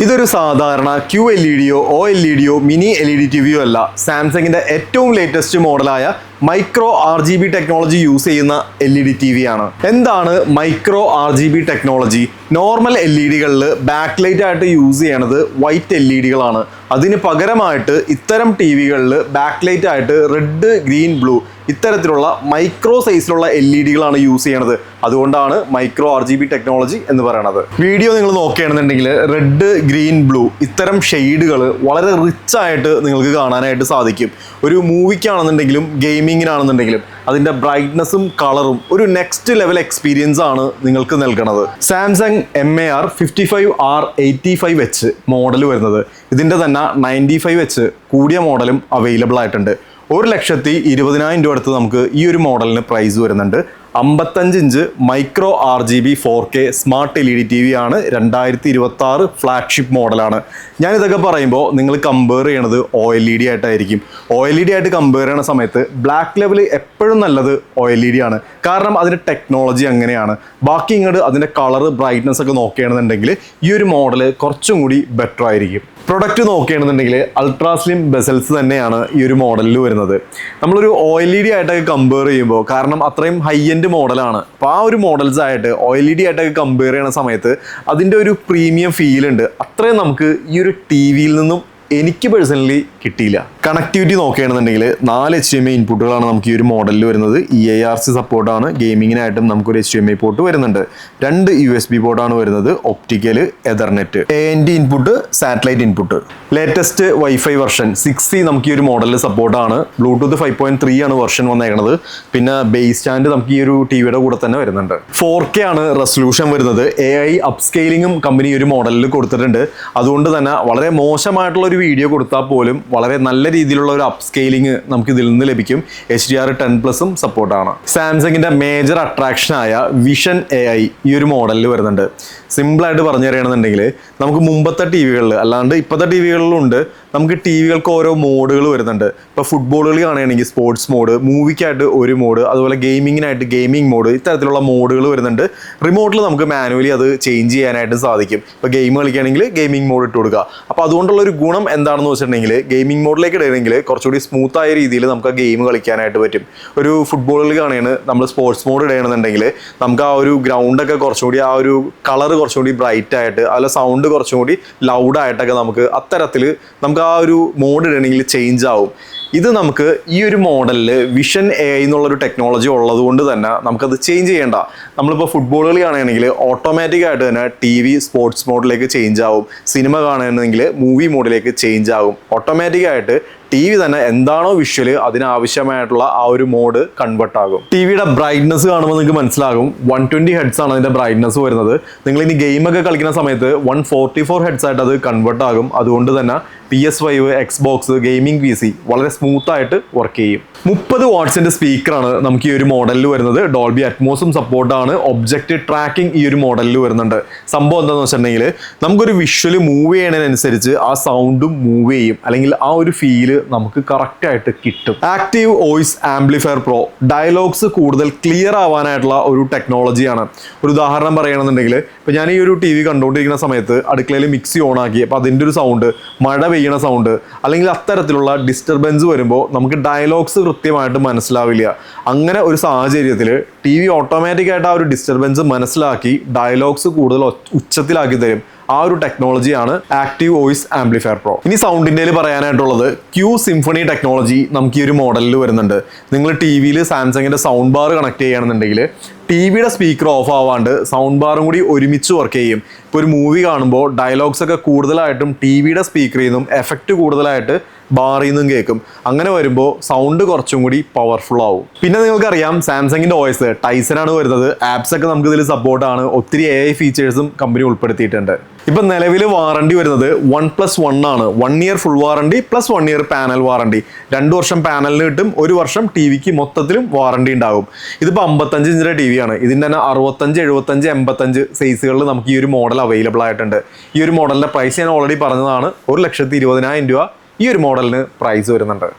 ഇതൊരു സാധാരണ QLEDയോ OLEDയോ mini LED ടിവിയോ അല്ല. സാംസങ്ങിന്റെ ഏറ്റവും ലേറ്റസ്റ്റ് മോഡലായ മൈക്രോ RGB ടെക്നോളജി യൂസ് ചെയ്യുന്ന LED TV ആണ്. എന്താണ് മൈക്രോ RGB ടെക്നോളജി? നോർമൽ LEDകളിൽ ബാക്ക് ലൈറ്റ് ആയിട്ട് യൂസ് ചെയ്യണത് വൈറ്റ് LEDകളാണ്. അതിന് പകരമായിട്ട് ഇത്തരം ടിവികളിൽ ബാക്ക് ലൈറ്റ് ആയിട്ട് റെഡ്, ഗ്രീൻ, ബ്ലൂ ഇത്തരത്തിലുള്ള മൈക്രോ സൈസിലുള്ള LEDകളാണ് യൂസ് ചെയ്യണത്. അതുകൊണ്ടാണ് മൈക്രോ RGB ടെക്നോളജി എന്ന് പറയുന്നത്. വീഡിയോ നിങ്ങൾ നോക്കുകയാണെന്നുണ്ടെങ്കിൽ റെഡ്, ഗ്രീൻ, ബ്ലൂ ഇത്തരം ഷെയ്ഡുകൾ വളരെ റിച്ച് ആയിട്ട് നിങ്ങൾക്ക് കാണാനായിട്ട് സാധിക്കും. ഒരു മൂവിക്കാണെന്നുണ്ടെങ്കിലും ഗെയിമിങ്ങിനാണെന്നുണ്ടെങ്കിലും അതിൻ്റെ ബ്രൈറ്റ്നസ്സും കളറും ഒരു നെക്സ്റ്റ് ലെവൽ എക്സ്പീരിയൻസ് ആണ് നിങ്ങൾക്ക് നൽകുന്നത്. സാംസങ് MAR55R85H മോഡൽ വരുന്നത്, ഇതിൻ്റെ തന്നെ 95H കൂടിയ മോഡലും അവൈലബിൾ ആയിട്ടുണ്ട്. 1,20,000 രൂപ അടുത്ത് നമുക്ക് ഈ ഒരു മോഡലിന് പ്രൈസ് വരുന്നുണ്ട്. 55 inch micro RGB 4K smart LED TV ആണ്. 2026 ഫ്ലാഗ്ഷിപ്പ് മോഡലാണ്. ഞാനിതൊക്കെ പറയുമ്പോൾ നിങ്ങൾ കമ്പയർ ചെയ്യണത് OLED ആയിട്ടായിരിക്കും. OLED ആയിട്ട് കമ്പയർ ചെയ്യുന്ന സമയത്ത് ബ്ലാക്ക് ലെവൽ എപ്പോഴും നല്ലത് OLED ആണ്. കാരണം അതിൻ്റെ ടെക്നോളജി അങ്ങനെയാണ്. ബാക്കി ഇങ്ങോട്ട് അതിൻ്റെ കളർ, ബ്രൈറ്റ്നസ് ഒക്കെ നോക്കുകയാണെന്നുണ്ടെങ്കിൽ ഈ ഒരു മോഡൽ കുറച്ചും കൂടി ബെറ്റർ ആയിരിക്കും. പ്രൊഡക്റ്റ് നോക്കുകയാണെന്നുണ്ടെങ്കിൽ അൾട്രാ സ്ലിം ബെസൽസ് തന്നെയാണ് ഈ ഒരു മോഡലിൽ വരുന്നത്. നമ്മളൊരു OLED ആയിട്ടൊക്കെ കമ്പയർ ചെയ്യുമ്പോൾ, കാരണം അത്രയും ഹൈ എൻഡ് മോഡലാണ്, അപ്പോൾ ആ ഒരു മോഡൽസ് ആയിട്ട് OLED ആയിട്ടൊക്കെ കമ്പയർ ചെയ്യുന്ന സമയത്ത് അതിൻ്റെ ഒരു പ്രീമിയം ഫീൽ ഉണ്ട്. അത്രയും നമുക്ക് ഈ ഒരു ടി വിയിൽ നിന്നും എനിക്ക് പേഴ്സണലി കിട്ടിയില്ല. കണക്ടിവിറ്റി നോക്കുകയാണെന്നുണ്ടെങ്കിൽ 4 HDMI ഇൻപുട്ടുകളാണ് നമുക്ക് ഈ ഒരു മോഡലിൽ വരുന്നത്. EARC സപ്പോർട്ടാണ്. ഗെയിമിങ്ങിനായിട്ടും നമുക്കൊരു HDMI പോർട്ട് വരുന്നുണ്ട്. 2 USB പോർട്ടാണ് വരുന്നത്. Optical, Ethernet, AND input, satellite input. Latest wifi version 6C നമുക്ക് ഈ ഒരു മോഡലിൽ സപ്പോർട്ടാണ്. ബ്ലൂടൂത്ത് 5.3 ആണ് വെർഷൻ വന്നേക്കുന്നത്. പിന്നെ ബേസ് സ്റ്റാൻഡ് നമുക്ക് ഈ ഒരു ടിവിയുടെ കൂടെ തന്നെ വരുന്നുണ്ട്. 4K ആണ് റെസൊല്യൂഷൻ വരുന്നത്. AI അപ്സ്കെയിലിങ്ങും കമ്പനി ഈ ഒരു മോഡലിൽ കൊടുത്തിട്ടുണ്ട്. അതുകൊണ്ട് തന്നെ വളരെ മോശമായിട്ടുള്ള ഒരു വീഡിയോ കൊടുത്താൽ പോലും വളരെ നല്ല രീതിയിലുള്ള ഒരു അപ്സ്കെയിലിംഗ് നമുക്ക് ഇതിൽ നിന്ന് ലഭിക്കും. HDR10+ സപ്പോർട്ടാണ്. സാംസങ്ങിന്റെ മേജർ അട്രാക്ഷനായ വിഷൻ AI ഈ ഒരു മോഡലിൽ വരുന്നുണ്ട്. സിമ്പിളായിട്ട് പറഞ്ഞു തരികയാണെന്നുണ്ടെങ്കിൽ നമുക്ക് മുമ്പത്തെ ടിവികളിൽ അല്ലാണ്ട് ഇപ്പോഴത്തെ ടിവികളിലും ഉണ്ട്, നമുക്ക് ടിവികൾക്ക് ഓരോ മോഡുകൾ വരുന്നുണ്ട്. ഇപ്പോൾ ഫുട്ബോളുകൾ കാണുകയാണെങ്കിൽ സ്പോർട്സ് മോഡ്, മൂവിക്കായിട്ട് ഒരു മോഡ്, അതുപോലെ ഗെയിമിങ്ങിനായിട്ട് ഗെയിമിംഗ് മോഡ്, ഇത്തരത്തിലുള്ള മോഡുകൾ വരുന്നുണ്ട്. റിമോട്ടിൽ നമുക്ക് മാനുവലി അത് ചേഞ്ച് ചെയ്യാനായിട്ട് സാധിക്കും. ഇപ്പോൾ ഗെയിം കളിക്കുകയാണെങ്കിൽ ഗെയിമിംഗ് മോഡ് ഇട്ട് കൊടുക്കുക. അപ്പോൾ അതുകൊണ്ടുള്ള ഒരു ഗുണം എന്താണെന്ന് വെച്ചിട്ടുണ്ടെങ്കിൽ ഗെയിമിംഗ് മോഡിലേക്ക് ഇടുകയാണെങ്കിൽ കുറച്ചുകൂടി സ്മൂത്തായ രീതിയിൽ നമുക്ക് ആ ഗെയിം കളിക്കാനായിട്ട് പറ്റും. ഒരു ഫുട്ബോളുകൾ കാണുകയാണ് നമ്മൾ സ്പോർട്സ് മോഡ് ഇടുകയാണെന്നുണ്ടെങ്കിൽ നമുക്ക് ആ ഒരു ഗ്രൗണ്ടൊക്കെ കുറച്ചുകൂടി ആ ഒരു കളർ കുറച്ചുകൂടി ബ്രൈറ്റ് ആയിട്ട്, അതിലെ സൗണ്ട് കുറച്ചും കൂടി ലൗഡായിട്ടൊക്കെ നമുക്ക് അത്തരത്തിൽ നമുക്ക് ആ ഒരു മോഡ് ഇടണമെങ്കിൽ ചേഞ്ച് ആവും. ഇത് നമുക്ക് ഈ ഒരു മോഡലിൽ വിഷൻ AI എന്നുള്ളൊരു ടെക്നോളജി ഉള്ളത് കൊണ്ട് തന്നെ നമുക്കത് ചേഞ്ച് ചെയ്യേണ്ട. നമ്മളിപ്പോൾ ഫുട്ബോളുകൾ കാണുകയാണെങ്കിൽ ഓട്ടോമാറ്റിക്കായിട്ട് തന്നെ TV സ്പോർട്സ് മോഡിലേക്ക് ചേഞ്ച് ആവും. സിനിമ കാണുകയാണെങ്കിൽ മൂവി മോഡിലേക്ക് ചേഞ്ച് ആവും. ഓട്ടോമാറ്റിക്കായിട്ട് TV തന്നെ എന്താണോ വിഷ്വൽ അതിനാവശ്യമായിട്ടുള്ള ആ ഒരു മോഡ് കൺവേർട്ട് ആകും. ടിവിയുടെ ബ്രൈറ്റ്നസ് കാണുമ്പോൾ നിങ്ങൾക്ക് മനസ്സിലാകും. 120 ഹെഡ്സ് ആണ് അതിൻ്റെ ബ്രൈറ്റ്നസ് വരുന്നത്. നിങ്ങൾ ഇനി ഗെയിമൊക്കെ കളിക്കുന്ന സമയത്ത് 144 ഹെഡ്സ് ആയിട്ട് അത് കൺവേർട്ട് ആകും. അതുകൊണ്ട് തന്നെ PS5, Xbox, ഗെയിമിംഗ് PC വളരെ സ്മൂത്തായിട്ട് വർക്ക് ചെയ്യും. 30 വാട്ട്സിൻ്റെ സ്പീക്കറാണ് നമുക്ക് ഈ ഒരു മോഡലിൽ വരുന്നത്. ഡോൾബി അറ്റ്മോസും സപ്പോർട്ടാണ്. ഒബ്ജക്റ്റ് ട്രാക്കിംഗ് ഈ ഒരു മോഡലിൽ വരുന്നുണ്ട്. സംഭവം എന്താണെന്ന് വെച്ചിട്ടുണ്ടെങ്കിൽ നമുക്കൊരു വിഷ്വൽ മൂവ് ചെയ്യണതിനനുസരിച്ച് ആ സൗണ്ടും മൂവ് ചെയ്യും, അല്ലെങ്കിൽ ആ ഒരു ഫീല് നമുക്ക് കറക്റ്റായിട്ട് കിട്ടും. Active voice amplifier pro dialogues കൂടുതൽ ക്ലിയർ ആവാനായിട്ടുള്ള ഒരു ടെക്നോളജിയാണ്. ഒരു ഉദാഹരണം പറയുകയാണെന്നുണ്ടെങ്കിൽ ഇപ്പോൾ ഞാൻ ഈ ഒരു TV കണ്ടുകൊണ്ടിരിക്കുന്ന സമയത്ത് അടുക്കളയിൽ മിക്സി ഓൺ ആക്കി, അപ്പോൾ അതിൻ്റെ ഒരു സൗണ്ട്, മഴ പെയ്യണ സൗണ്ട്, അല്ലെങ്കിൽ അത്തരത്തിലുള്ള ഡിസ്റ്റർബൻസ് വരുമ്പോൾ നമുക്ക് ഡയലോഗ്സ് കൃത്യമായിട്ട് മനസ്സിലാവില്ല. അങ്ങനെ ഒരു സാഹചര്യത്തിൽ TV ഓട്ടോമാറ്റിക്കായിട്ട് ആ ഒരു ഡിസ്റ്റർബൻസ് മനസ്സിലാക്കി ഡയലോഗ്സ് കൂടുതൽ ഉച്ചത്തിലാക്കി തരും. ആ ഒരു ടെക്നോളജിയാണ് ആക്റ്റീവ് വോയിസ് ആംപ്ലിഫയർ പ്രോ. ഇനി സൗണ്ടിൻ്റെ പറയാനായിട്ടുള്ളത് Q സിംഫണി ടെക്നോളജി നമുക്ക് ഈ ഒരു മോഡലിൽ വരുന്നുണ്ട്. നിങ്ങൾ TVയിൽ സാംസങ്ങിൻ്റെ സൗണ്ട് ബാർ കണക്ട് ചെയ്യുകയാണെന്നുണ്ടെങ്കിൽ TVയുടെ സ്പീക്കർ ഓഫ് ആവാണ്ട് സൗണ്ട് ബാറും കൂടി ഒരുമിച്ച് വർക്ക് ചെയ്യും. ഇപ്പോൾ ഒരു മൂവി കാണുമ്പോൾ ഡയലോഗ്സ് ഒക്കെ കൂടുതലായിട്ടും TVയുടെ സ്പീക്കറിൽ നിന്നും എഫക്റ്റ് കൂടുതലായിട്ട് ബാറിൽ നിന്നും കേൾക്കും. അങ്ങനെ വരുമ്പോൾ സൗണ്ട് കുറച്ചും കൂടി പവർഫുൾ ആവും. പിന്നെ നിങ്ങൾക്കറിയാം സാംസങ്ങിൻ്റെ OS ടൈസനാണ് വരുന്നത്. ആപ്സ് ഒക്കെ നമുക്ക് ഇതിൽ സപ്പോർട്ടാണ്. ഒത്തിരി AI ഫീച്ചേഴ്സും കമ്പനി ഉൾപ്പെടുത്തിയിട്ടുണ്ട്. ഇപ്പം നിലവിൽ വാറണ്ടി വരുന്നത് 1+1 ആണ്. 1 year full warranty plus 1 year panel warranty. 2 വർഷം പാനലിന് കിട്ടും, 1 വർഷം TVക്ക് മൊത്തത്തിലും വാറണ്ടി ഉണ്ടാകും. ഇതിപ്പോൾ 55 ഇഞ്ചിൻ്റെ TV ആണ്. ഇതിൻ്റെ തന്നെ 65, 75, 85 സൈസുകളിൽ നമുക്ക് ഈ ഒരു മോഡൽ അവൈലബിൾ ആയിട്ടുണ്ട്. ഈ ഒരു മോഡലിൻ്റെ പ്രൈസ് ഞാൻ ഓൾറെഡി പറഞ്ഞതാണ്. 1,20,000 രൂപ ഈ ഒരു മോഡലിന് പ്രൈസ് വരുന്നുണ്ട്.